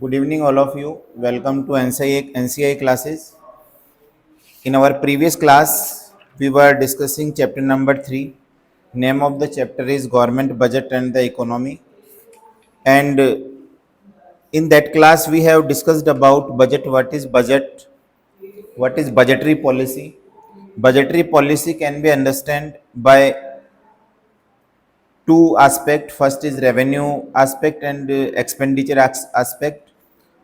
Good evening, all of you. Welcome to NCI classes. In our previous class, we were discussing chapter number 3. Name of the chapter is Government Budget and the Economy. And in that class, we have discussed about budget, what is budgetary policy. Budgetary policy can be understood by two aspect. First is revenue aspect and expenditure aspect.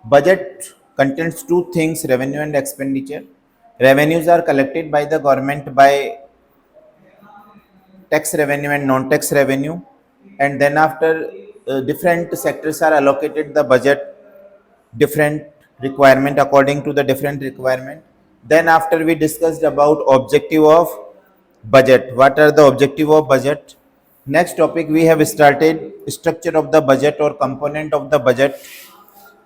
Budget contains two things, revenue and expenditure. Revenues are collected by the government by tax revenue and non-tax revenue, and then after different sectors are allocated the budget different requirement according to the different requirement. Then after we discussed about objective of budget, what are the objective of budget. Next topic we have started structure of the budget or component of the budget,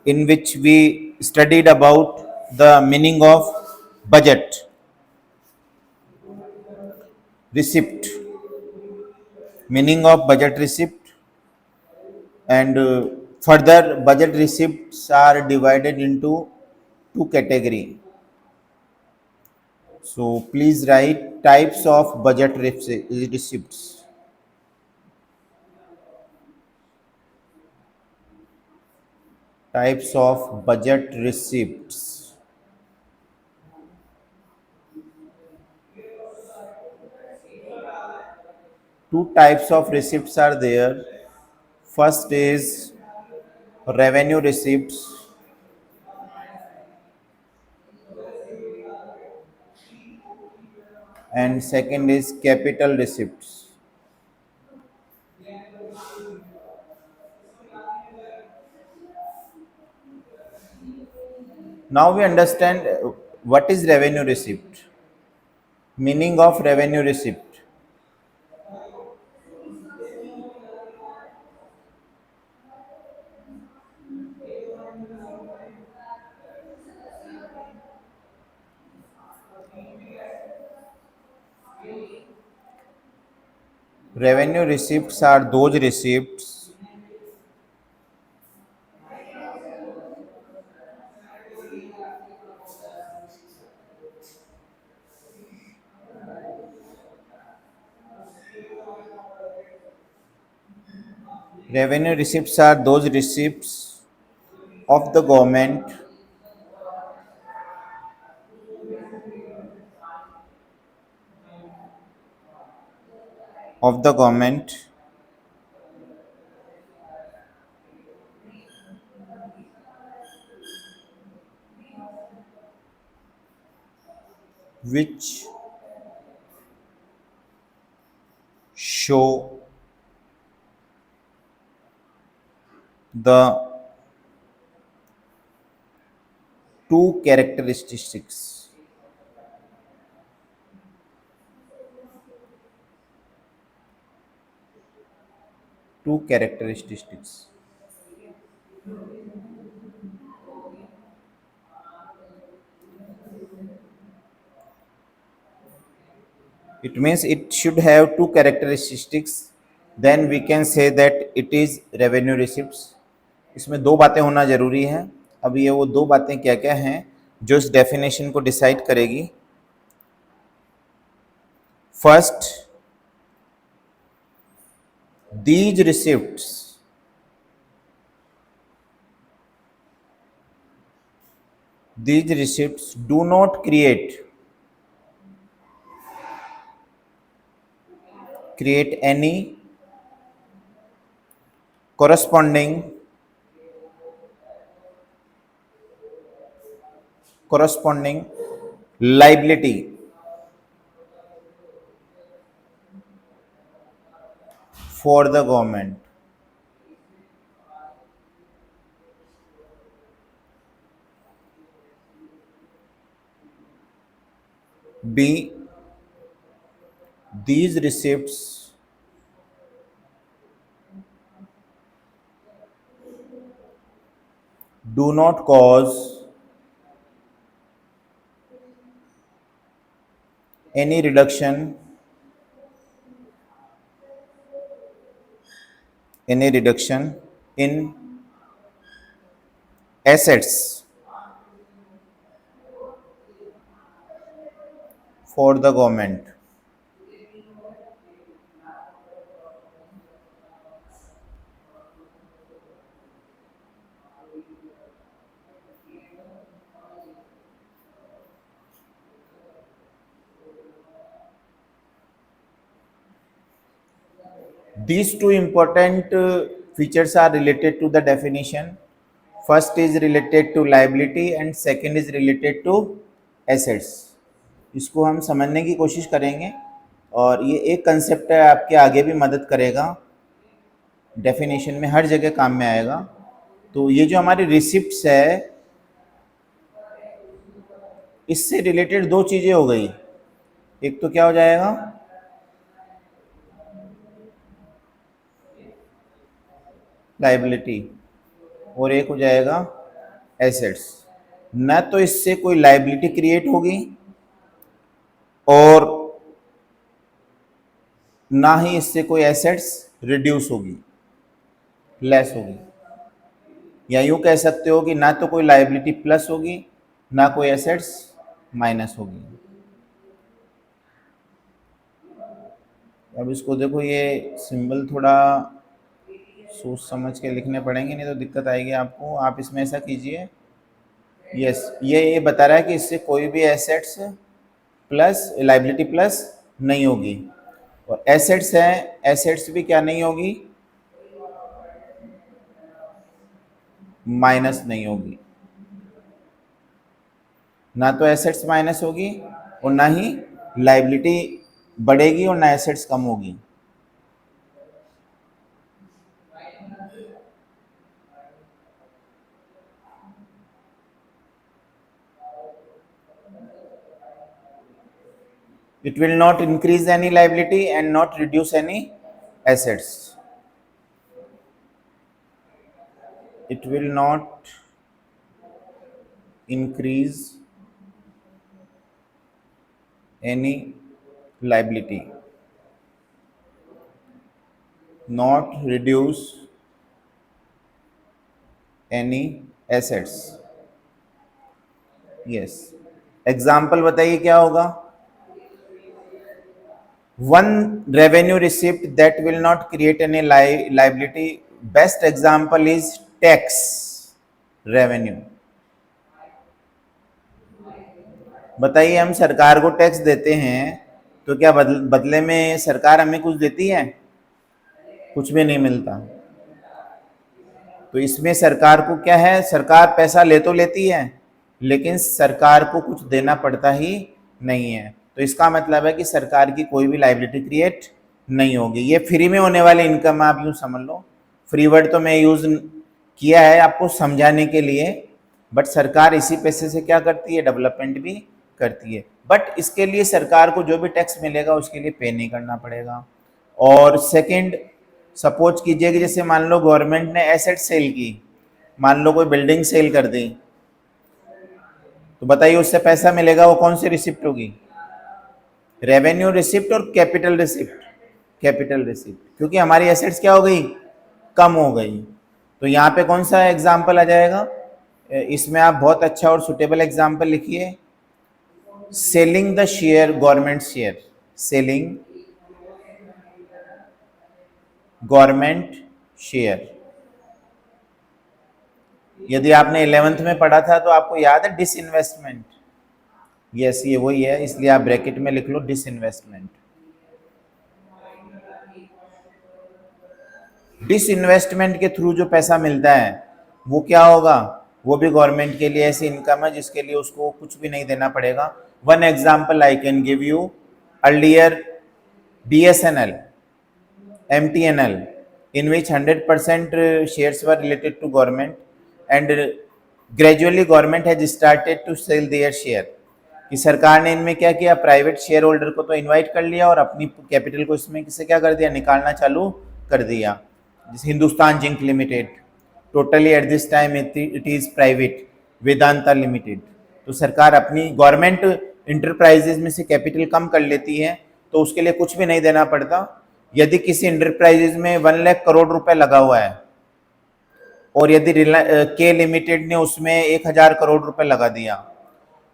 in which we studied about the meaning of budget, receipt, meaning of budget receipt, and further budget receipts are divided into two category. So please write types of budget receipts. Types of budget receipts. Two types of receipts are there. First is revenue receipts, and second is capital receipts. Now we understand what is revenue receipt. Meaning of revenue receipt. Revenue receipts are those receipts revenue receipts are those receipts of the government which show the two characteristics. Two characteristics. It means it should have two characteristics. Then we can say that it is revenue receipts. इसमें दो बातें होना जरूरी है. अब ये वो दो बातें क्या क्या हैं जो इस डेफिनेशन को डिसाइड करेगी. First, these receipts do not create any corresponding liability for the government. B, these receipts do not cause any reduction in assets for the government. These two important features are related to the definition. First is related to liability and second is related to assets. इसको हम समझने की कोशिश करेंगे और ये एक concept है, आपके आगे भी मदद करेगा, डेफिनेशन में हर जगह काम में आएगा। तो ये जो हमारी रिसिप्ट्स है, इससे रिलेटेड दो चीज़ें हो गई। एक तो क्या हो जाएगा, लाइबिलिटी, और एक हो जाएगा एसेट्स। न तो इससे कोई लाइबिलिटी क्रिएट होगी और ना ही इससे कोई एसेट्स रिड्यूस होगी, लेस होगी। या यूँ कह सकते हो कि ना तो कोई लाइबिलिटी प्लस होगी ना कोई एसेट्स माइनस होगी। अब इसको देखो, ये सिंबल थोड़ा सोच समझ के लिखने पड़ेंगे, नहीं तो दिक्कत आएगी आपको। आप इसमें ऐसा कीजिए, यस, ये बता रहा है कि इससे कोई भी एसेट्स प्लस लाइबिलिटी प्लस नहीं होगी, और एसेट्स है, एसेट्स भी क्या नहीं होगी, माइनस नहीं होगी। ना तो एसेट्स माइनस होगी और ना ही लाइबिलिटी बढ़ेगी और ना एसेट्स कम होगी। It will not increase any liability and not reduce any assets. It will not increase any liability, not reduce any assets. Yes. Example बताइए क्या होगा। One revenue receipt that will not create any liability. Best example is tax revenue. बताइए, हम सरकार को tax देते हैं तो क्या बदले में सरकार हमें कुछ देती है? कुछ भी नहीं मिलता। तो इसमें सरकार को क्या है, सरकार पैसा ले तो लेती है लेकिन सरकार को कुछ देना पड़ता ही नहीं है। तो इसका मतलब है कि सरकार की कोई भी लाइबिलिटी क्रिएट नहीं होगी। ये फ्री में होने वाली इनकम, आप यूँ समझ लो। फ्री वर्ड तो मैं यूज़ किया है आपको समझाने के लिए, बट सरकार इसी पैसे से क्या करती है, डेवलपमेंट भी करती है। बट इसके लिए सरकार को जो भी टैक्स मिलेगा उसके लिए पे नहीं करना पड़ेगा। और सेकंड, सपोज कीजिए कि जैसे मान लो गवर्नमेंट ने एसेट सेल की, मान लो कोई बिल्डिंग सेल कर दी, तो बताइए उससे पैसा मिलेगा, वो कौन सी रिसिप्ट होगी? रेवेन्यू रिसिप्ट और कैपिटल रिसिप्ट। कैपिटल रिसिप्ट, क्योंकि हमारी एसेट्स क्या हो गई, कम हो गई। तो यहाँ पे कौन सा एग्जाम्पल आ जाएगा? इसमें आप बहुत अच्छा और सुटेबल एग्जाम्पल लिखिए, selling the share, government share, selling government share. यदि आपने 11th में पढ़ा था तो आपको याद है डिसइन्वेस्टमेंट। यस, ये वही है, इसलिए आप ब्रैकेट में लिख लो डिसइन्वेस्टमेंट। डिसइन्वेस्टमेंट के थ्रू जो पैसा मिलता है वो क्या होगा, वो भी गवर्नमेंट के लिए ऐसी इनकम है जिसके लिए उसको कुछ भी नहीं देना पड़ेगा। One example I can give you, earlier BSNL, MTNL, in which 100% shares were related to government, and gradually government has started to sell their share. कि सरकार ने इनमें क्या किया, प्राइवेट शेयर होल्डर को तो इनवाइट कर लिया और अपनी कैपिटल को इसमें किसे क्या कर दिया, निकालना चालू कर दिया। जैसे Hindustan zinc limited, totally at this time it is private, Vedanta limited. तो सरकार अपनी गवर्नमेंट इंटरप्राइजेज में से कैपिटल कम कर लेती है तो उसके लिए कुछ भी नहीं देना पड़ता। यदि किसी इंटरप्राइजेज में 1 लाख करोड़ रुपए लगा हुआ है और यदि के लिमिटेड ने उसमें 1,000 करोड़ रुपए लगा दिया,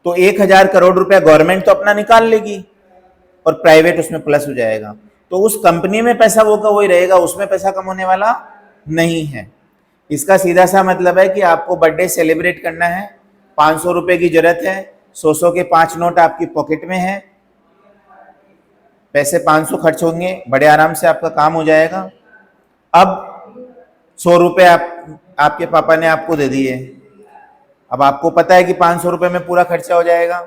तो 1,000 करोड़ रुपए गवर्नमेंट तो अपना निकाल लेगी और प्राइवेट उसमें प्लस हो जाएगा, तो उस कंपनी में पैसा वो का वही रहेगा, उसमें पैसा कम होने वाला नहीं है। इसका सीधा सा मतलब है कि आपको बर्थडे सेलिब्रेट करना है, 500 रुपए की जरूरत है, 100 के 5 नोट आपकी पॉकेट में है, पैसे 500 खर्च होंगे, बड़े आराम से आपका काम हो जाएगा। अब 100 रुपए आपके पापा ने आपको दे दिए, अब आपको पता है कि 500 रुपए में पूरा खर्चा हो जाएगा,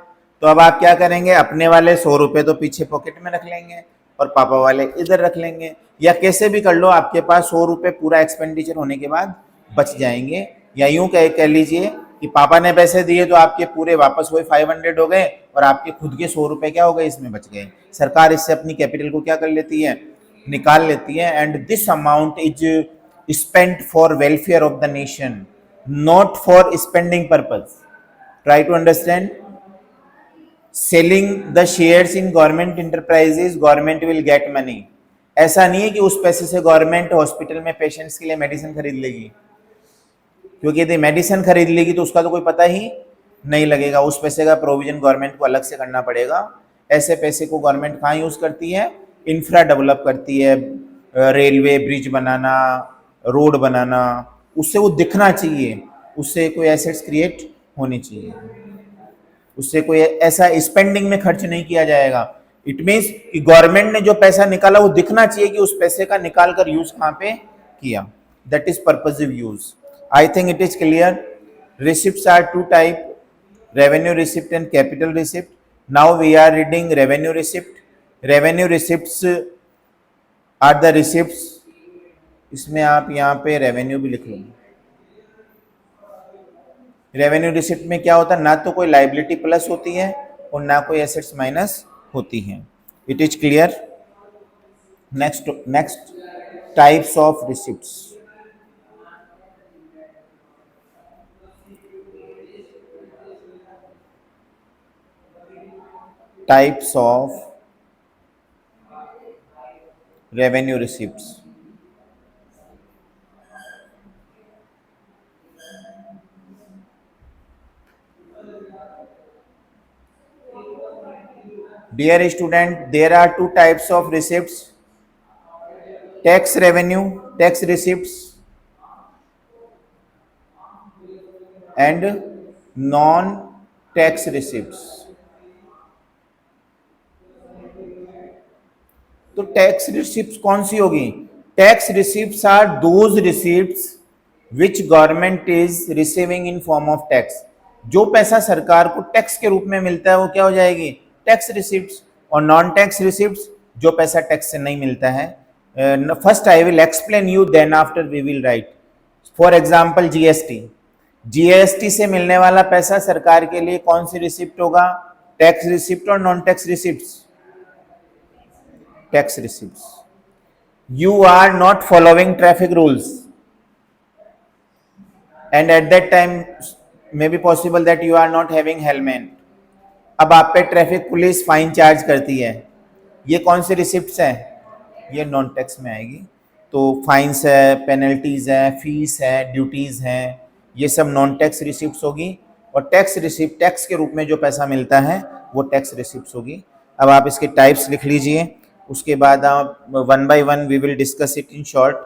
तो अब आप क्या करेंगे, अपने वाले 100 रुपए तो पीछे पॉकेट में रख लेंगे और पापा वाले इधर रख लेंगे, या कैसे भी कर लो, आपके पास 100 रुपए पूरा एक्सपेंडिचर होने के बाद बच जाएंगे। या यूं कह लीजिए कि पापा ने पैसे दिए तो आपके पूरे वापस वही 500 हो गए और आपके खुद के 100 रुपए क्या हो गए, इसमें बच गए। सरकार इससे अपनी कैपिटल को क्या कर लेती है, निकाल लेती है। And this amount is spent for welfare of the nation, not for spending purpose. Try to understand. Selling the shares in government enterprises, government will get money. ऐसा नहीं है कि उस पैसे से गवर्नमेंट हॉस्पिटल में पेशेंट्स के लिए मेडिसिन खरीद लेगी, क्योंकि यदि मेडिसिन खरीद लेगी तो उसका तो कोई पता ही नहीं लगेगा, उस पैसे का प्रोविजन गवर्नमेंट को अलग से करना पड़ेगा। ऐसे पैसे को गवर्नमेंट कहाँ यूज करती है, इंफ्रा डेवलप करती है, रेलवे ब्रिज बनाना, रोड बनाना, उससे वो दिखना चाहिए, उससे कोई एसेट्स क्रिएट होनी चाहिए, उससे कोई ऐसा स्पेंडिंग में खर्च नहीं किया जाएगा। इट मीन्स कि गवर्नमेंट ने जो पैसा निकाला वो दिखना चाहिए कि उस पैसे का निकाल कर यूज कहाँ पे किया, that is purposive use. I think it is clear. Receipts are two type, revenue receipt and capital receipt. Now we are reading revenue receipt. Revenue receipts are the receipts, इसमें आप यहाँ पे रेवेन्यू भी लिख लो। Revenue receipt में क्या होता है, ना तो कोई लाइबिलिटी प्लस होती है और ना कोई एसेट्स माइनस होती हैं। It is clear. Next types of receipts. Types of revenue receipts. Dear student, there are two types of receipts: tax revenue, tax receipts, and non-tax receipts. तो टैक्स रिसिप्ट्स कौन सी होगी? Tax receipts are those receipts which government is receiving in form of tax. जो पैसा सरकार को tax के रूप में मिलता है वो क्या हो जाएगी? Tax receipts. और नॉन टैक्स रिसिप्ट्स, जो पैसा टैक्स से नहीं मिलता है। First I will explain you, then after we will write. For example GST. GST से मिलने वाला पैसा सरकार के लिए कौन सी रिसिप्ट होगा? टैक्स रिसिप्ट और non tax receipts? Tax receipts. You are not following traffic rules, and at that time may be possible that you are not having helmet. अब आप पे ट्रैफिक पुलिस फाइन चार्ज करती है, ये कौन सी receipts है? ये नॉन टैक्स में आएगी। तो फाइन्स है, पेनल्टीज है, फीस है, ड्यूटीज हैं, ये सब नॉन टैक्स रिसिप्ट्स होगी। और टैक्स रिसिप्ट, टैक्स के रूप में जो पैसा मिलता है वो टैक्स रिसिप्ट्स होगी। अब आप इसके टाइप्स लिख लीजिए, उसके बाद आप one by one we will discuss it in short.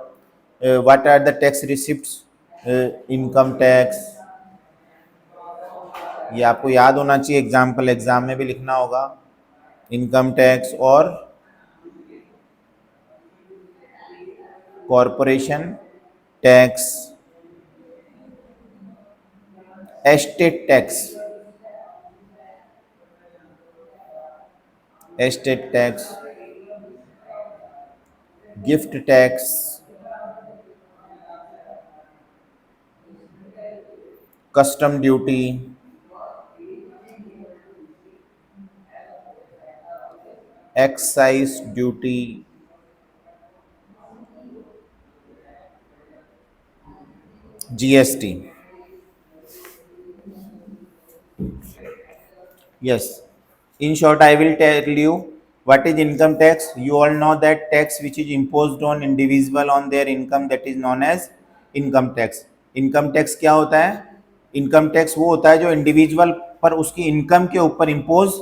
What are the tax receipts? Income tax, ये आपको याद होना चाहिए, एग्जाम में भी लिखना होगा। इनकम टैक्स और corporation tax, estate tax, estate tax, gift tax, custom duty, excise duty, GST. Yes, in short I will tell you what is income tax. You all know that tax which is imposed on individual on their income, that is known as income tax. Income tax क्या होता है? Income tax वो होता है जो individual पर उसकी income के ऊपर इम्पोज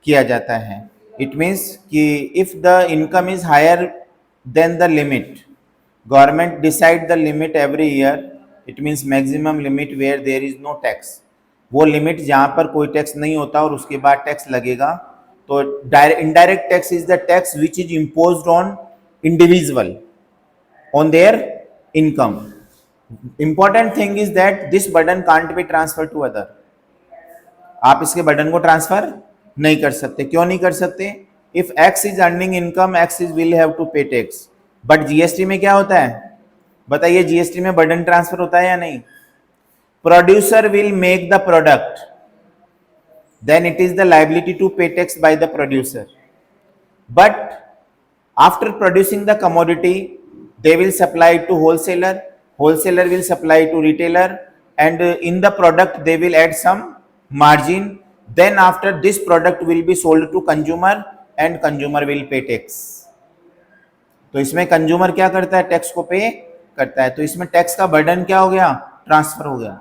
किया जाता है। इट मीन्स कि if the income is higher than the limit, government decide the limit every year, it means maximum limit where there is no tax. वो लिमिट जहाँ पर कोई टैक्स नहीं होता और उसके बाद टैक्स लगेगा, तो indirect tax is the tax which is imposed on individual on their income. Important thing is that this burden can't be transferred to other. आप इसके बर्डन को ट्रांसफर नहीं कर सकते। क्यों नहीं कर सकते? If X is earning income, X is will have to pay tax. But GST में क्या होता है? बताइए, जीएसटी में बर्डन ट्रांसफर होता है या नहीं? Producer will make the product, then it is the liability to pay tax by the producer. But after producing the commodity, they will supply it to wholesaler, wholesaler will supply to retailer, and in the product they will add some margin. Then after this product will be sold to consumer and consumer will pay tax. तो इसमें consumer क्या करता है? Tax को पे करता है। तो इसमें टैक्स का बर्डन क्या हो गया? ट्रांसफर हो गया।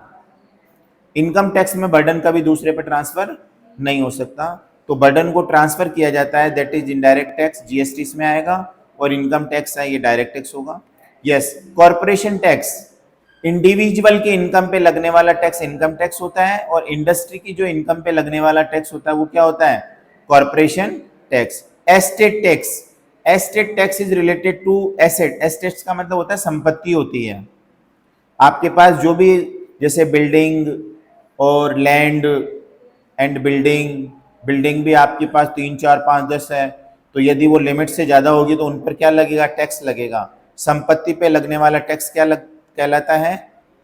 इनकम टैक्स में बर्डन कभी दूसरे पर ट्रांसफर नहीं हो सकता, तो बर्डन को ट्रांसफर किया जाता है, that is indirect tax, GST इसमें आएगा, और इनकम टैक्स है ये डायरेक्ट टैक्स होगा। यस, कॉर्पोरेशन टैक्स, इंडिविजुअल की इनकम पे लगने वाला टैक्स इनकम टैक्स होता है, और इंडस्ट्री की जो इनकम पे लगने वाला टैक्स होता है वो क्या होता है? Corporation tax. Estate tax, estate tax is related to asset. Estates का मतलब होता है संपत्ति होती है आपके पास, जो भी, जैसे बिल्डिंग और लैंड एंड बिल्डिंग, बिल्डिंग भी आपके पास 3, 4, 5, 10 है, तो यदि वो लिमिट से ज़्यादा होगी तो उन पर क्या लगेगा? टैक्स लगेगा। संपत्ति पे लगने वाला टैक्स क्या कहलाता है?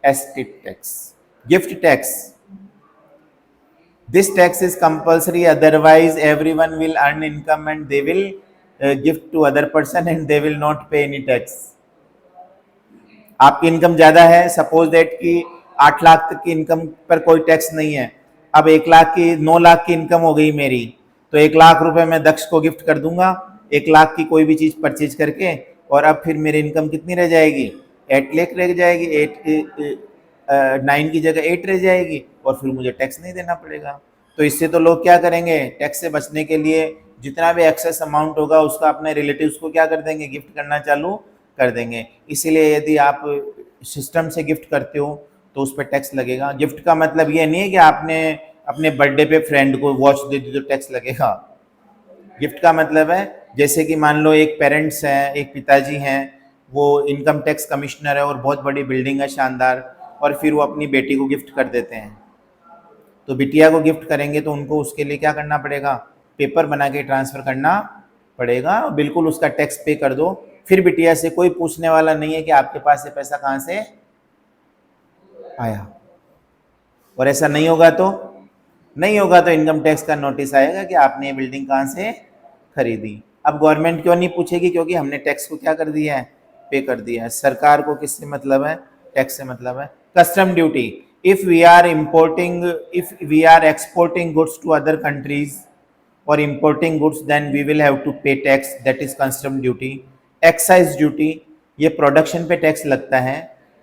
Estate tax. Gift tax, this tax is compulsory, otherwise everyone will earn income and they will gift to other person and they will not pay any tax. आपकी इनकम ज़्यादा है, सपोज दैट कि 8 लाख तक की income पर कोई tax नहीं है, अब 1 लाख की 9 लाख की इनकम हो गई मेरी, तो 1 लाख रुपए मैं दक्ष को गिफ्ट कर दूंगा 1 लाख की कोई भी चीज़ परचेज करके, और अब फिर मेरी इनकम कितनी रह जाएगी? 8 लाख रह जाएगी, 9 की जगह 8 रह जाएगी, और फिर मुझे टैक्स नहीं देना पड़ेगा। तो इससे तो लोग क्या करेंगे? टैक्स से बचने के लिए जितना भी एक्सेस अमाउंट होगा उसका अपने रिलेटिव्स को क्या कर देंगे? गिफ्ट करना चालू कर देंगे। इसीलिए यदि आप सिस्टम से गिफ्ट करते हो तो उस पर टैक्स लगेगा। गिफ्ट का मतलब ये नहीं है कि आपने अपने बर्थडे पे फ्रेंड को वॉच दे दी तो टैक्स लगेगा। गिफ्ट का मतलब है, जैसे कि मान लो एक पेरेंट्स हैं, एक पिताजी हैं, वो इनकम टैक्स कमिश्नर है और बहुत बड़ी बिल्डिंग है शानदार, और फिर वो अपनी बेटी को गिफ्ट कर देते हैं, तो बिटिया को गिफ्ट करेंगे तो उनको उसके लिए क्या करना पड़ेगा? पेपर बना के ट्रांसफ़र करना पड़ेगा, बिल्कुल उसका टैक्स पे कर दो, फिर बिटिया से कोई पूछने वाला नहीं है कि आपके पास ये पैसा कहाँ से आया। और ऐसा नहीं होगा तो इनकम टैक्स का नोटिस आएगा कि आपने ये बिल्डिंग कहाँ से खरीदी। अब गवर्नमेंट क्यों नहीं पूछेगी? क्योंकि हमने टैक्स को क्या कर दिया है? पे कर दिया है। सरकार को किससे मतलब है? टैक्स से मतलब है। Custom duty, if we are exporting goods to other countries or importing goods, then we will have to pay tax, that is custom duty. Excise duty, ये प्रोडक्शन पे टैक्स लगता है,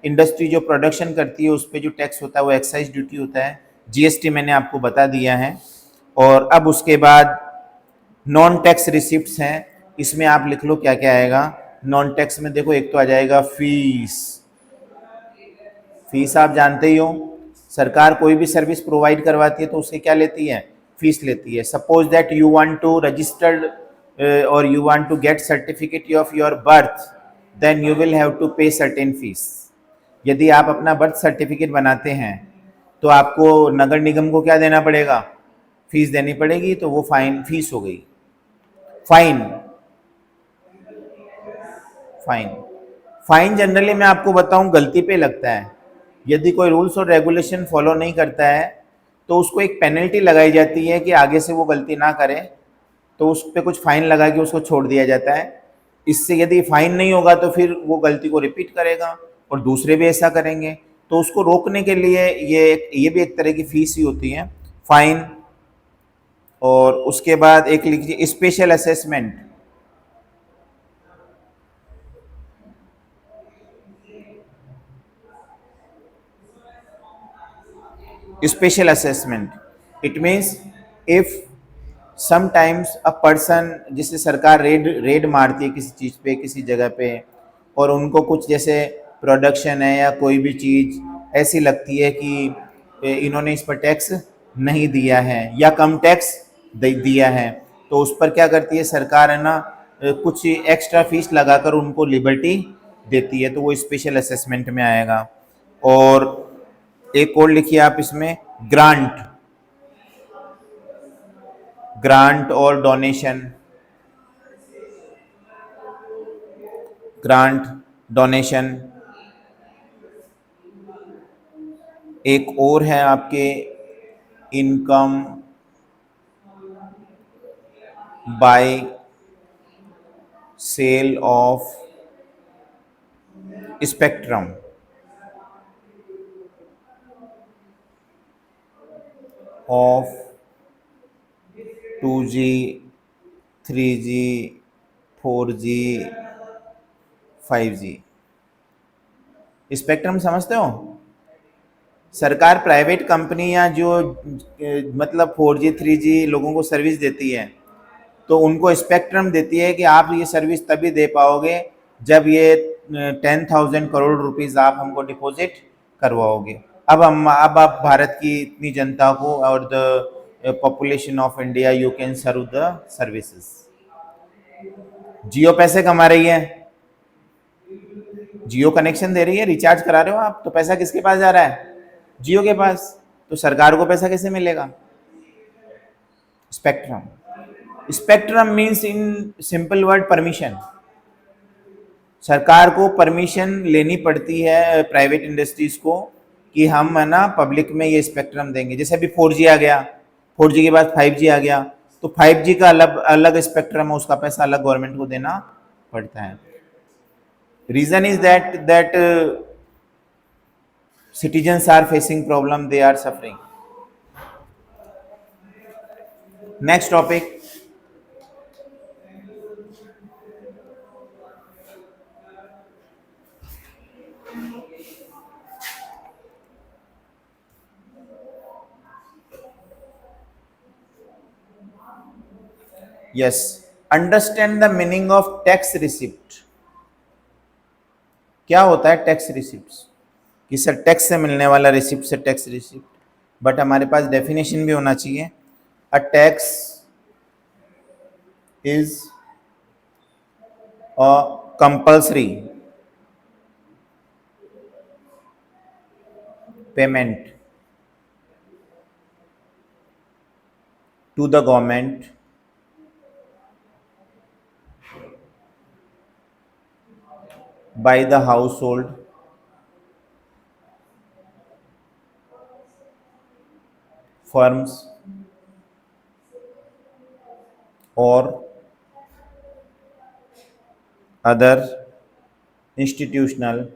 इंडस्ट्री जो प्रोडक्शन करती है उस पे जो टैक्स होता है वो एक्साइज ड्यूटी होता है। जीएसटी मैंने आपको बता दिया है। और अब उसके बाद नॉन टैक्स रिसिप्ट्स हैं, इसमें आप लिख लो क्या क्या आएगा नॉन टैक्स में। देखो, एक तो आ जाएगा फीस। फीस आप जानते ही हो, सरकार कोई भी सर्विस प्रोवाइड करवाती है तो उससे क्या लेती है? फीस लेती है। Suppose that you want to registered और you want to get certificate of your birth, then you will have to pay certain fees. यदि आप अपना बर्थ सर्टिफिकेट बनाते हैं तो आपको नगर निगम को क्या देना पड़ेगा? फीस देनी पड़ेगी, तो वो फीस हो गई। फाइन जनरली मैं आपको बताऊं गलती पे लगता है। यदि कोई रूल्स और रेगुलेशन फॉलो नहीं करता है तो उसको एक पेनल्टी लगाई जाती है कि आगे से वो गलती ना करे, तो उस पर कुछ फाइन लगा के उसको छोड़ दिया जाता है। इससे यदि फाइन नहीं होगा तो फिर वो गलती को रिपीट करेगा और दूसरे भी ऐसा करेंगे, तो उसको रोकने के लिए ये भी एक तरह की फीस ही होती है, फाइन। और उसके बाद एक लिखिए special assessment. special assessment. It means if sometimes a person, जिसे सरकार रेड मारती है किसी चीज़ पे, किसी जगह पे, और उनको कुछ जैसे प्रोडक्शन है या कोई भी चीज़ ऐसी लगती है कि इन्होंने इस पर टैक्स नहीं दिया है या कम टैक्स दिया है, तो उस पर क्या करती है सरकार, है ना, कुछ एक्स्ट्रा फीस लगाकर उनको लिबर्टी देती है, तो वो स्पेशल असेसमेंट में आएगा। और एक और लिखिए आप इसमें, ग्रांट, ग्रांट और डोनेशन, ग्रांट, डोनेशन। एक और है आपके, income by sale of spectrum of 2G, 3G, 4G, 5G। Spectrum समझते हो? सरकार प्राइवेट कंपनियां जो मतलब 4G 3G लोगों को सर्विस देती है, तो उनको स्पेक्ट्रम देती है कि आप ये सर्विस तभी दे पाओगे जब ये 10,000 करोड़ रुपीस आप हमको डिपॉजिट करवाओगे। अब आप भारत की इतनी जनता को और the population of India you can serve the services. Jio पैसे कमा रही है, जियो कनेक्शन दे रही है, रिचार्ज करा रहे हो आप, तो पैसा किसके पास जा रहा है? जियो के पास। तो सरकार को पैसा कैसे मिलेगा? Spectrum. Spectrum means in simple word permission. सरकार को परमिशन लेनी पड़ती है प्राइवेट इंडस्ट्रीज को कि हम, है ना, पब्लिक में ये स्पेक्ट्रम देंगे। जैसे अभी 4G आ गया, 4G के बाद 5G आ गया, तो 5G का अलग अलग स्पेक्ट्रम है, उसका पैसा अलग गवर्नमेंट को देना पड़ता है। Reason is that citizens are facing problem, they are suffering. Next topic, yes, understand the meaning of tax receipt. क्या होता है टैक्स रिसिप्ट? कि सर टैक्स से मिलने वाला रिसिप्ट से टैक्स रिसिप्ट, बट हमारे पास डेफिनेशन भी होना चाहिए। A tax is a compulsory payment to the government by the household firms or other institutional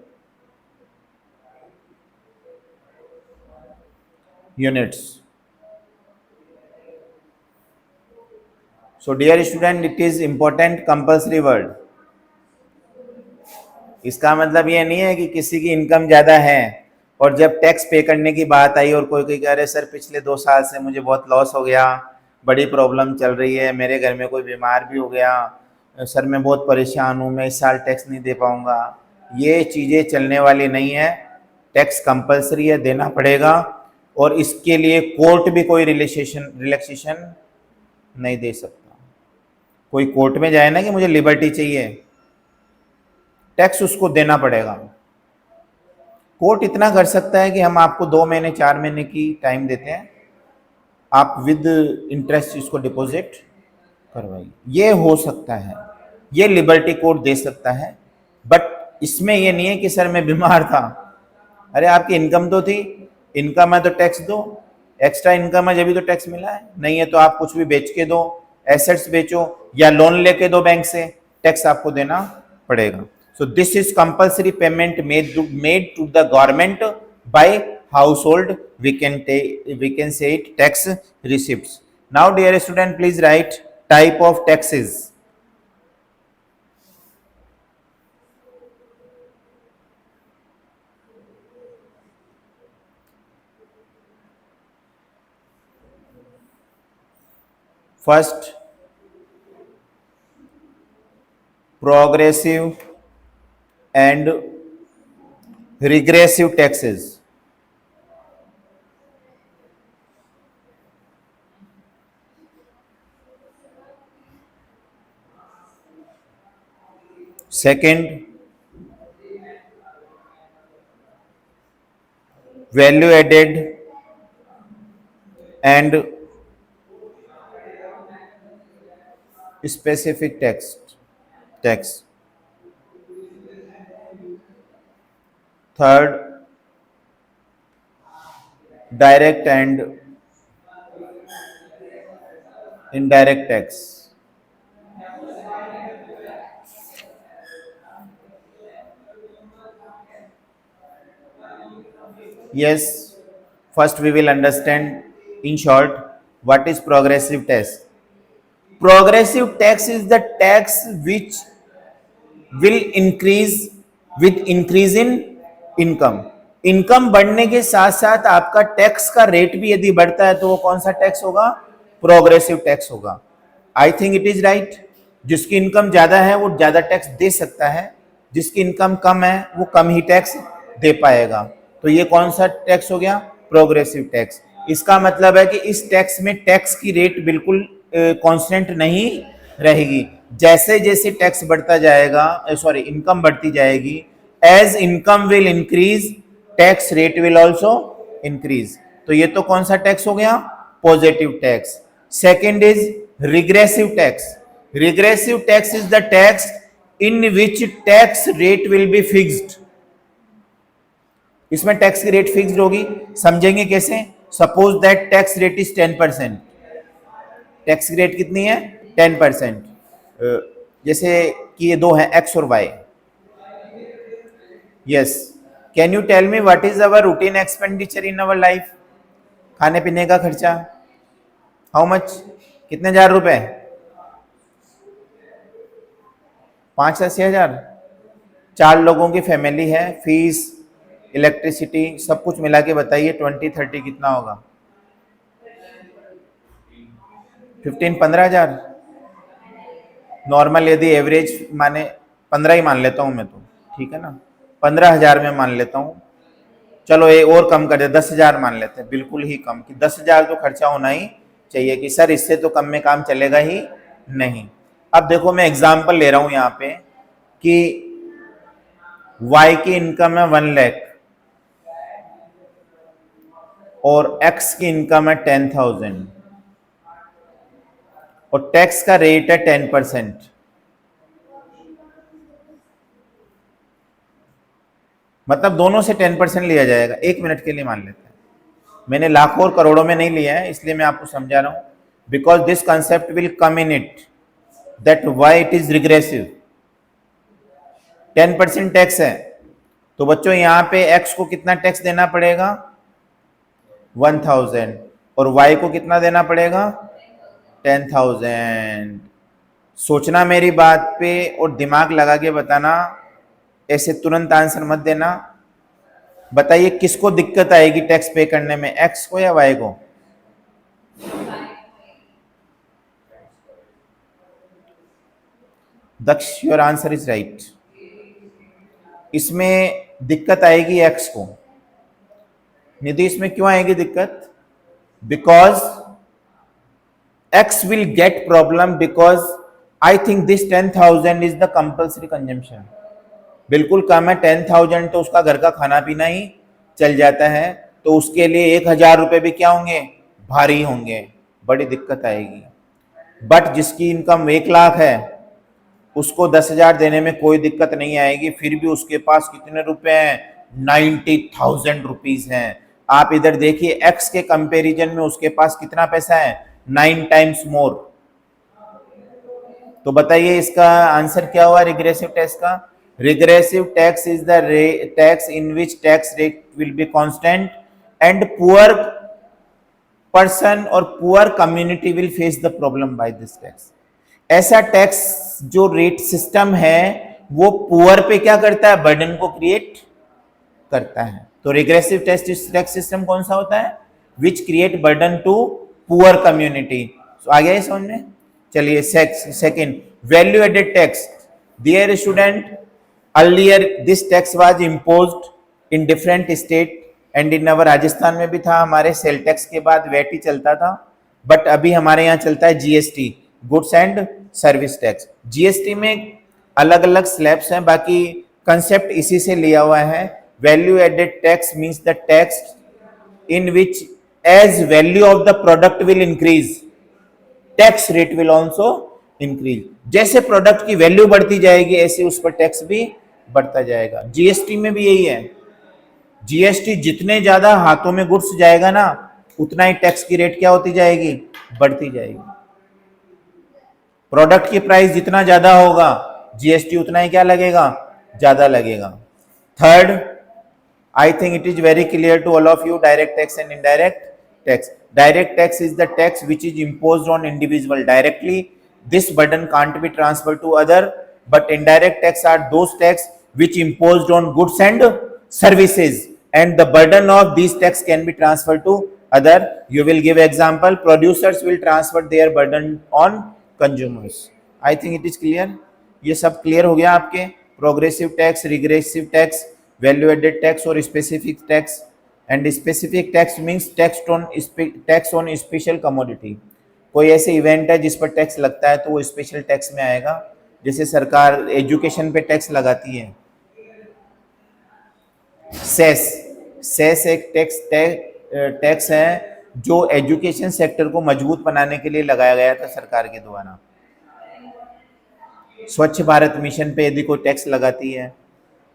units. So dear student, it is important compulsory word. इसका मतलब ये नहीं है कि किसी की इनकम ज़्यादा है और जब टैक्स पे करने की बात आई और कोई कोई कह रहे सर पिछले 2 साल से मुझे बहुत लॉस हो गया, बड़ी प्रॉब्लम चल रही है, मेरे घर में कोई बीमार भी हो गया, सर मैं बहुत परेशान हूँ, मैं इस साल टैक्स नहीं दे पाऊँगा, ये चीज़ें चलने वाली नहीं है। टैक्स कंपलसरी है, देना पड़ेगा, और इसके लिए कोर्ट भी कोई रिलैक्सेशन नहीं दे सकता। कोई कोर्ट में जाए ना कि मुझे लिबर्टी चाहिए, टैक्स उसको देना पड़ेगा। कोर्ट इतना कर सकता है कि हम आपको 2 महीने 4 महीने की टाइम देते हैं, आप विद इंटरेस्ट इसको डिपॉजिट करवाइए, ये हो सकता है, ये लिबर्टी कोर्ट दे सकता है। बट इसमें ये नहीं है कि सर मैं बीमार था, अरे आपकी इनकम तो थी, इनकम है तो टैक्स दो, एक्स्ट्रा इनकम है जब भी तो टैक्स मिला है, नहीं है तो आप कुछ भी बेच के दो, एसेट्स बेचो या लोन लेके दो बैंक से, टैक्स आपको देना पड़ेगा। So this is compulsory payment made to the government by household. We can say it tax receipts. Now, dear student, please write type of taxes. First progressive and regressive taxes. Second value added and specific tax. Third direct and indirect tax. Yes, first we will understand in short what is progressive tax. Progressive tax is the tax which will increase with increase in income. Income बढ़ने के साथ साथ आपका tax का rate भी यदि बढ़ता है तो वो कौन सा टैक्स होगा? प्रोग्रेसिव टैक्स होगा। आई थिंक इट इज राइट। जिसकी इनकम ज्यादा है वो ज्यादा टैक्स दे सकता है, जिसकी इनकम कम है वो कम ही टैक्स दे पाएगा। तो ये कौन सा टैक्स हो गया? Progressive tax. इसका मतलब है कि इस टैक्स में टैक्स की रेट बिल्कुल कांस्टेंट नहीं रहेगी। जैसे जैसे टैक्स बढ़ता जाएगा, सॉरी इनकम बढ़ती जाएगी, as income will increase tax rate will also increase. तो ये तो कौन सा टैक्स हो गया? Positive tax. Second is regressive tax. Regressive tax is the tax in which tax rate will be fixed. इसमें टैक्स की रेट फिक्स्ड होगी। समझेंगे कैसे? Suppose that tax rate is 10%। Tax की रेट कितनी है? 10%। जैसे कि ये दो है एक्स और Y. Yes, can you tell me what is our routine expenditure in our life? खाने पीने का खर्चा हाउ मच? कितने हजार रुपए? 5-80 हजार। 4 लोगों की फैमिली है, फीस इलेक्ट्रिसिटी सब कुछ मिला के बताइए 20-30 कितना होगा? 15 हजार। नॉर्मल यदि एवरेज माने 15 ही मान लेता हूं मैं तो, ठीक है ना? 15,000 में मान लेता हूं। चलो ये और कम कर दे, 10,000 मान लेते हैं, बिल्कुल ही कम कि 10,000 तो खर्चा होना ही चाहिए कि सर इससे तो कम में काम चलेगा ही नहीं। अब देखो मैं एग्जाम्पल ले रहा हूं यहाँ पे कि Y की इनकम है 1 लाख और X की इनकम है 10,000 और टैक्स का रेट है 10%। मतलब दोनों से 10% लिया जाएगा। 1 मिनट के लिए मान लेते हैं, मैंने लाखों और करोड़ों में नहीं लिया है इसलिए मैं आपको समझा रहा हूं, because this concept will come in it that why it is regressive. 10% tax है तो बच्चों यहां पे X को कितना टैक्स देना पड़ेगा? 1,000 और Y को कितना देना पड़ेगा? 10,000। सोचना मेरी बात पे और दिमाग लगा के बताना, ऐसे तुरंत आंसर मत देना। बताइए किसको दिक्कत आएगी टैक्स पे करने में, X को या Y को? दक्ष, योर आंसर इज राइट। इसमें दिक्कत आएगी X को। निधि इसमें क्यों आएगी दिक्कत? Because X will get problem because I think this 10,000 is the compulsory consumption। बिल्कुल कम है, 10,000 तो उसका घर का खाना पीना ही चल जाता है, तो उसके लिए 1,000 रुपए भी क्या होंगे? भारी होंगे, बड़ी दिक्कत आएगी। बट जिसकी इनकम 1 लाख है उसको 10,000 देने में कोई दिक्कत नहीं आएगी, फिर भी उसके पास कितने रुपए हैं? 90,000 रुपीज हैं। आप इधर देखिए X के कंपैरिजन में उसके पास कितना पैसा है? 9 टाइम्स मोर। तो बताइए इसका आंसर क्या हुआ रिग्रेसिव टैक्स का? Regressive tax is the tax in which tax rate will be constant and poor person और poor community will face the problem by this tax. ऐसा टैक्स जो रेट सिस्टम है वो पुअर पे क्या करता है? बर्डन को क्रिएट करता है। तो रिग्रेसिव टैक्स सिस्टम कौन सा होता है? Which create burden to poor community. So, आ गया ये समझ में? चलिए second, value added tax. Dear student, earlier this tax was imposed in different state and in our Rajasthan में भी था, हमारे सेल टैक्स के बाद वैट ही चलता था, बट अभी हमारे यहाँ चलता है GST, goods and service tax. GST में अलग अलग स्लैब्स हैं, बाकी कंसेप्ट इसी से लिया हुआ है. Value added tax means the tax in which as value of the product will increase, tax rate will also increase. जैसे प्रोडक्ट की वैल्यू बढ़ती जाएगी ऐसे उस पर टैक्स भी बढ़ता जाएगा. जीएसटी में भी यही है. जीएसटी जितने ज्यादा हाथों में गुड्स जाएगा ना, उतना ही टैक्स की रेट क्या होती जाएगी, बढ़ती जाएगी. प्रोडक्ट की प्राइस जितना ज्यादा होगा, जीएसटी उतना ही क्या लगेगा, ज्यादा लगेगा. Third, I think it is very clear to all of you, direct tax and indirect tax. Direct tax is the tax which is imposed on individual directly. This burden can't be transferred to other, but indirect tax are those tax which imposed on goods and services, and the burden of these tax can be transferred to other. You will give example, producers will transfer their burden on consumers. I think it is clear. ये सब clear हो गया आपके. Progressive tax, regressive tax, value added tax और specific tax. And specific tax means tax on special commodity. कोई ऐसे event है जिस पर टैक्स लगता है तो वो स्पेशल टैक्स में आएगा. जैसे सरकार एजुकेशन पे टैक्स लगाती है. सेस एक टैक्स है जो एजुकेशन सेक्टर को मजबूत बनाने के लिए लगाया गया था सरकार के द्वारा. स्वच्छ भारत मिशन पे यदि कोई टैक्स लगाती है,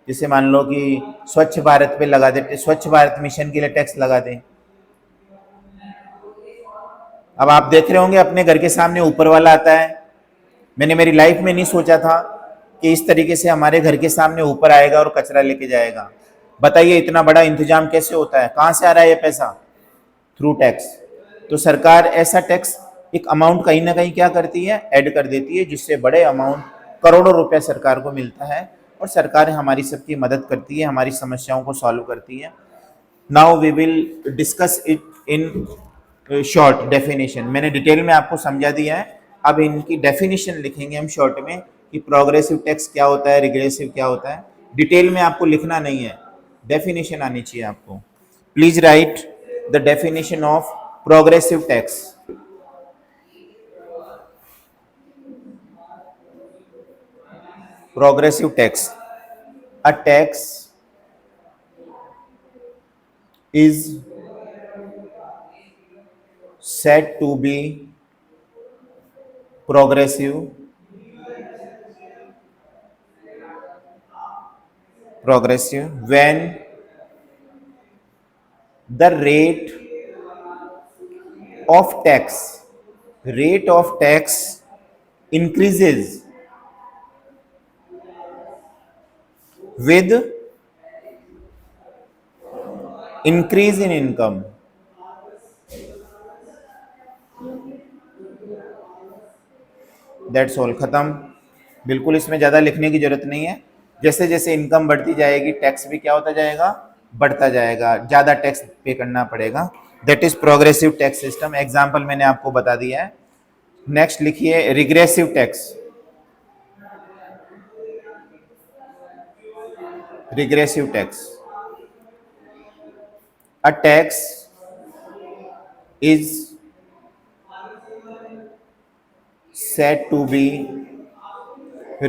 जैसे मान लो कि स्वच्छ भारत पे लगा देते, स्वच्छ भारत मिशन के लिए टैक्स लगा दें. अब आप देख रहे होंगे अपने घर के सामने ऊपर वाला आता है. मैंने मेरी लाइफ में नहीं सोचा था कि इस तरीके से हमारे घर के सामने ऊपर आएगा और कचरा लेके जाएगा. बताइए इतना बड़ा इंतजाम कैसे होता है, कहाँ से आ रहा है ये पैसा, थ्रू टैक्स. तो सरकार ऐसा टैक्स एक अमाउंट कहीं ना कहीं क्या करती है, ऐड कर देती है, जिससे बड़े अमाउंट करोड़ों रुपया सरकार को मिलता है और सरकार हमारी सबकी मदद करती है, हमारी समस्याओं को सॉल्व करती है. Now we will discuss it in short definition. मैंने डिटेल में आपको समझा दिया है, अब इनकी डेफिनेशन लिखेंगे हम शॉर्ट में कि प्रोग्रेसिव टैक्स क्या होता है, रिग्रेसिव क्या होता है. डिटेल में आपको लिखना नहीं है, डेफिनेशन आनी चाहिए आपको. Please right the definition of progressive tax. Progressive tax. A tax is said to be progressive when the rate of tax increases with increase in income. That's all, खत्म. बिल्कुल इसमें ज़्यादा लिखने की जरूरत नहीं है. जैसे जैसे इनकम बढ़ती जाएगी टैक्स भी क्या होता जाएगा, बढ़ता जाएगा, ज़्यादा टैक्स पे करना पड़ेगा. That is progressive tax system. Example मैंने आपको बता दिया है. नेक्स्ट लिखिए regressive tax. Regressive tax. A tax is said to be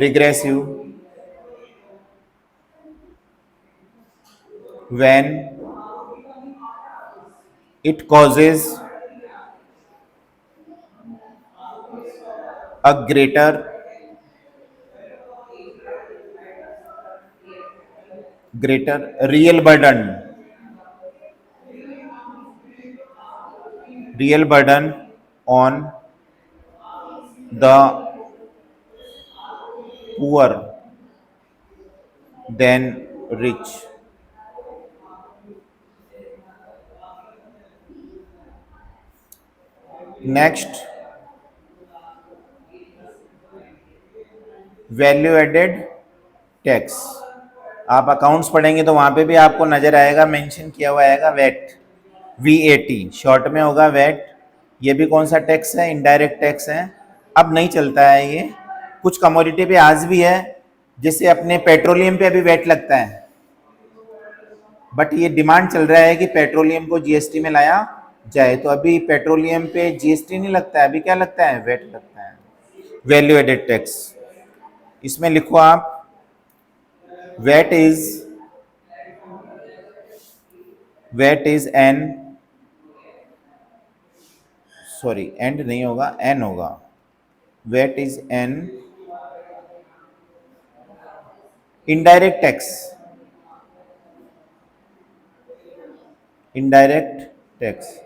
regressive when it causes a greater real burden on the poor than rich. Next value added tax. आप accounts पढ़ेंगे तो वहां पे भी आपको नजर आएगा, मेंशन किया हुआ आएगा वैट, VAT शॉर्ट में होगा वैट. ये भी कौन सा टैक्स है? इनडायरेक्ट टैक्स है। अब नहीं चलता है ये, कुछ कमोडिटी पे आज भी है, जैसे अपने पेट्रोलियम पे अभी वैट लगता है, बट ये डिमांड चल रहा है कि पेट्रोलियम को जीएसटी में लाया जाए। तो अभी पेट्रोलियम पे जीएसटी नहीं लगता है, अभी क्या लगता है? वैट लगता है, वैल्यू एडेड टैक्स। इसमें लिखो आप, VAT is an, sorry and नहीं होगा, एन होगा। VAT is an indirect tax, indirect tax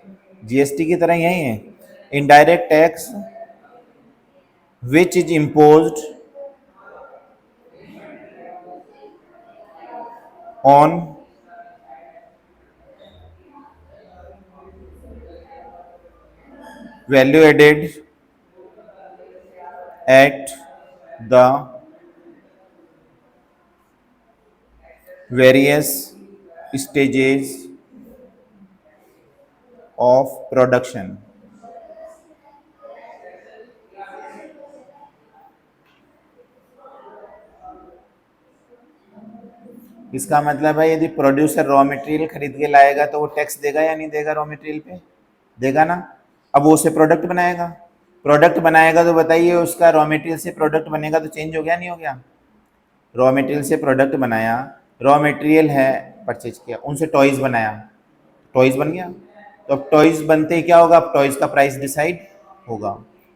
GST की तरह यही है। Indirect tax which is imposed on value added at the various stages of production। इसका मतलब है यदि प्रोड्यूसर रॉ मटेरियल खरीद के लाएगा तो वो टैक्स देगा या नहीं देगा? रॉ मटेरियल पे देगा ना। अब वो उसे प्रोडक्ट बनाएगा, प्रोडक्ट बनाएगा तो बताइए उसका रॉ मटेरियल से प्रोडक्ट बनेगा तो चेंज हो गया नहीं हो गया? रॉ मटेरियल से प्रोडक्ट बनाया, रॉ मटेरियल है, परचेज किया, उनसे टॉयज बनाया, टॉयज बन गया। तो अब टॉयज बनते ही क्या होगा? अब टॉयज का प्राइस डिसाइड होगा,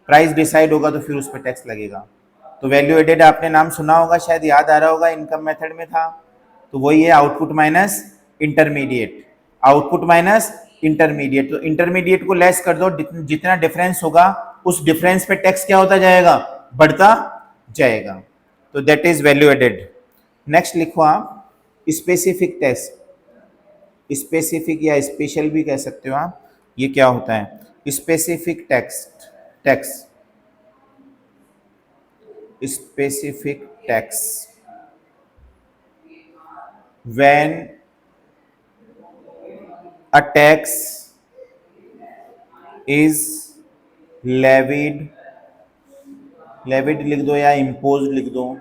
प्राइस डिसाइड होगा तो फिर उस पर टैक्स लगेगा। तो वैल्यू एडेड आपने नाम सुना होगा, शायद याद आ रहा होगा, इनकम मेथड में था। तो वही है output minus intermediate, output minus intermediate. तो इंटरमीडिएट को लेस कर दो, जितना डिफरेंस होगा उस डिफरेंस पे टैक्स क्या होता जाएगा? बढ़ता जाएगा। तो that is value added. Next लिखो आप स्पेसिफिक टैक्स, स्पेसिफिक या स्पेशल भी कह सकते हो आप। ये क्या होता है? Specific tax, tax specific tax when a tax is levied, levied लिख दो या imposed लिख दो,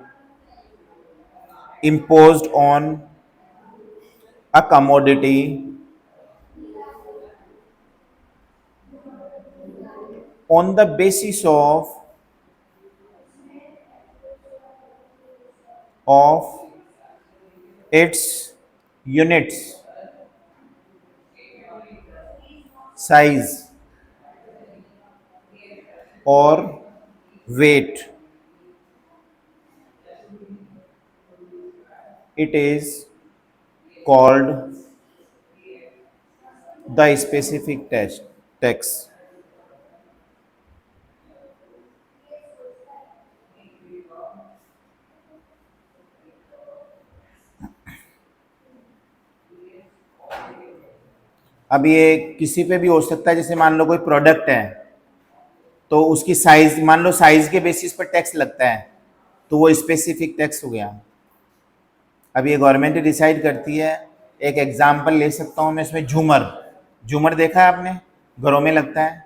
imposed on a commodity on the basis of its units, size or weight, it is called the specific tax। अब ये किसी पे भी हो सकता है, जैसे मान लो कोई प्रोडक्ट है तो उसकी साइज, मान लो साइज के बेसिस पर टैक्स लगता है, तो वो स्पेसिफिक टैक्स हो गया। अब ये गवर्नमेंट डिसाइड करती है। एक एग्जांपल ले सकता हूँ मैं इसमें, झूमर, झूमर देखा है आपने, घरों में लगता है।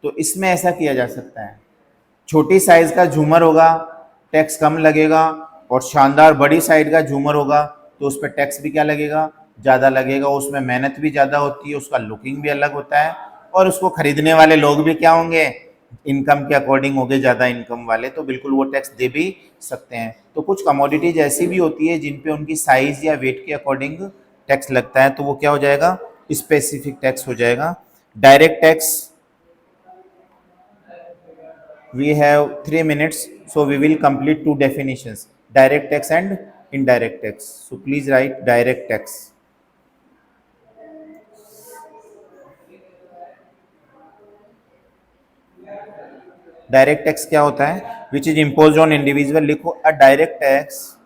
तो इसमें ऐसा किया जा सकता है, छोटी साइज का झूमर होगा टैक्स कम लगेगा, और शानदार बड़ी साइज का झूमर होगा तो उस पर टैक्स भी क्या लगेगा? ज़्यादा लगेगा। उसमें मेहनत भी ज़्यादा होती है, उसका लुकिंग भी अलग होता है, और उसको खरीदने वाले लोग भी क्या होंगे? इनकम के अकॉर्डिंग होंगे, ज़्यादा इनकम वाले, तो बिल्कुल वो टैक्स दे भी सकते हैं। तो कुछ कमोडिटीज ऐसी भी होती है जिन पे उनकी साइज या वेट के अकॉर्डिंग टैक्स लगता है, तो वो क्या हो जाएगा? स्पेसिफिक टैक्स हो जाएगा। Direct tax, we have 3 minutes, so we will complete two definitions, direct tax and indirect tax। So please write direct tax। Direct tax क्या होता है? Which is impose on individual. लिखो a direct tax,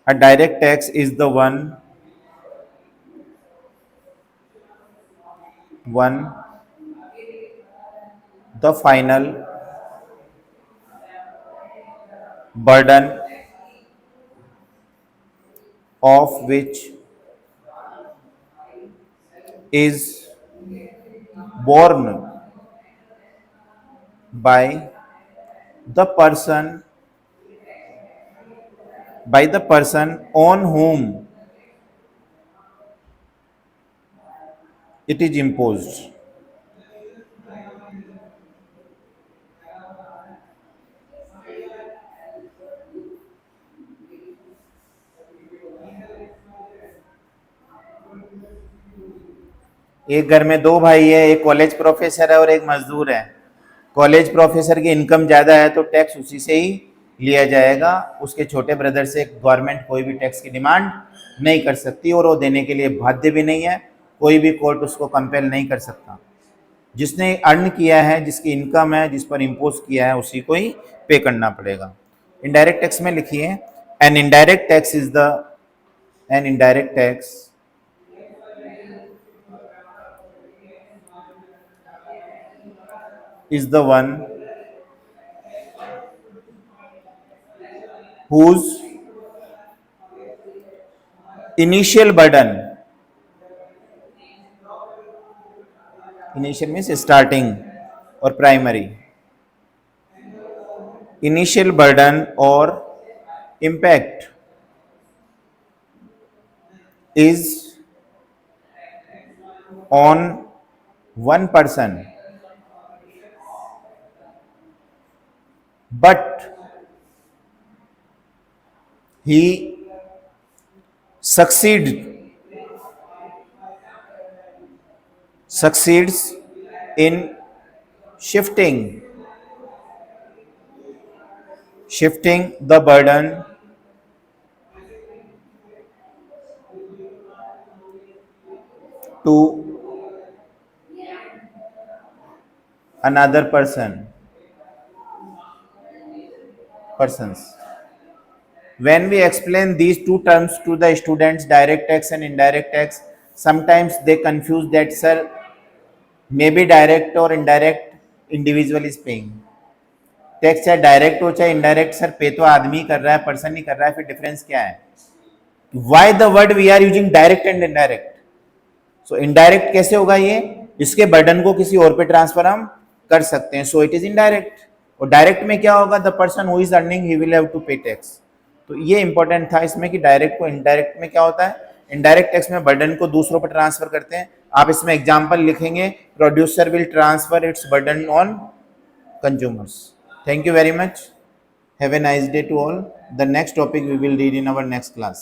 a direct tax is the one the final burden of which is borne by the person on whom it is imposed. एक घर में दो भाई है, एक कॉलेज प्रोफेसर है और एक मजदूर है। कॉलेज प्रोफेसर की इनकम ज़्यादा है तो टैक्स उसी से ही लिया जाएगा, उसके छोटे ब्रदर से गवर्नमेंट कोई भी टैक्स की डिमांड नहीं कर सकती और वो देने के लिए बाध्य भी नहीं है, कोई भी कोर्ट उसको कंपेल नहीं कर सकता। जिसने अर्न किया है, जिसकी इनकम है, जिस पर इम्पोज किया है, उसी को ही पे करना पड़ेगा। इनडायरेक्ट टैक्स में लिखिए N indirect tax is the N indirect tax is the one whose initial burden, initial means starting or primary, initial burden or impact is on one person, but he succeeds in shifting the burden to another persons. When we explain these two terms to the students, direct tax and indirect tax, sometimes they confuse that, sir, maybe direct or indirect individual is paying. Tax चाहे direct हो चाहे indirect, sir पे तो आदमी कर रहा है, person नहीं कर रहा है, फिर डिफरेंस क्या है? Why the word we are using direct and indirect? So indirect कैसे होगा? ये इसके बर्डन को किसी और पे ट्रांसफर हम कर सकते हैं, सो इट इज इनडायरेक्ट। और डायरेक्ट में क्या होगा? The person who is earning he will have to pay tax. तो ये इंपॉर्टेंट था इसमें कि डायरेक्ट को इनडायरेक्ट में क्या होता है, इनडायरेक्ट टैक्स में बर्डन को दूसरों पर ट्रांसफर करते हैं। आप इसमें एग्जांपल लिखेंगे, producer will transfer it's burden on consumers. Thank you very much. Have a nice day to all. The next topic we will read in our next class.